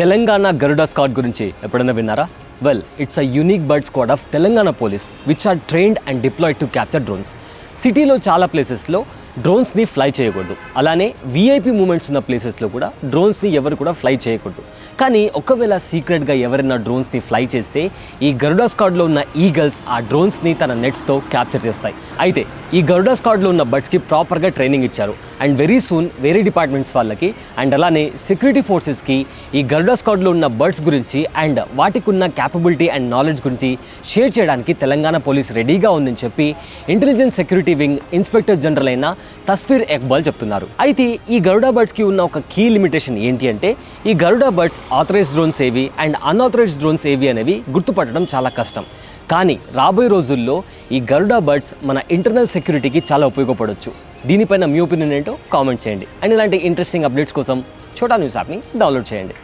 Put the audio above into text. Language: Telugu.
తెలంగాణ గరుడ స్క్వాడ్ గురించి ఎప్పుడైనా విన్నారా? Well, it's a unique bird squad of Telangana police which are trained and deployed to capture drones. సిటీలో చాలా ప్లేసెస్లో డ్రోన్స్ని ఫ్లై చేయకూడదు, అలానే వీఐపీ మూమెంట్స్ ఉన్న ప్లేసెస్లో కూడా డ్రోన్స్ని ఎవరు కూడా ఫ్లై చేయకూడదు. కానీ ఒకవేళ సీక్రెట్గా ఎవరైనా డ్రోన్స్ని ఫ్లై చేస్తే ఈ గరుడ స్క్వాడ్లో ఉన్న ఈగల్స్ ఆ డ్రోన్స్ని తన నెట్స్తో క్యాప్చర్ చేస్తాయి. అయితే ఈ గరుడ స్క్వాడ్లో ఉన్న బర్డ్స్కి ప్రాపర్గా ట్రైనింగ్ ఇచ్చారు అండ్ వెరీ సూన్ వేరే డిపార్ట్మెంట్స్ వాళ్ళకి అండ్ అలానే సెక్యూరిటీ ఫోర్సెస్కి ఈ గరుడ స్క్వాడ్లో ఉన్న బర్డ్స్ గురించి అండ్ వాటికి ఉన్న క్యాపబిలిటీ అండ్ నాలెడ్జ్ గురించి షేర్ చేయడానికి తెలంగాణ పోలీస్ రెడీగా ఉందని చెప్పి intelligence security wing inspector general అయిన తస్ఫీర్ ఇక్బాల్ చెప్తున్నారు. అయితే ఈ గరుడ బర్డ్స్కి ఉన్న ఒక కీ లిమిటేషన్ ఏంటి అంటే ఈ గరుడ బర్డ్స్ ఆథరైజ్డ్ డ్రోన్స్ ఏవి అండ్ అన్ఆథరైజ్డ్ డ్రోన్స్ ఏవి అనేవి గుర్తుపట్టడం చాలా కష్టం. కానీ రాబోయే రోజుల్లో ఈ గరుడ బర్డ్స్ మన ఇంటర్నల్ సెక్యూరిటీకి చాలా ఉపయోగపడవచ్చు. దీనిపైన మీ ఒపీనియన్ ఏంటో కామెంట్ చేయండి అండ్ ఇలాంటి ఇంట్రెస్టింగ్ అప్డేట్స్ కోసం చోటా న్యూస్ యాప్ని డౌన్లోడ్ చేయండి.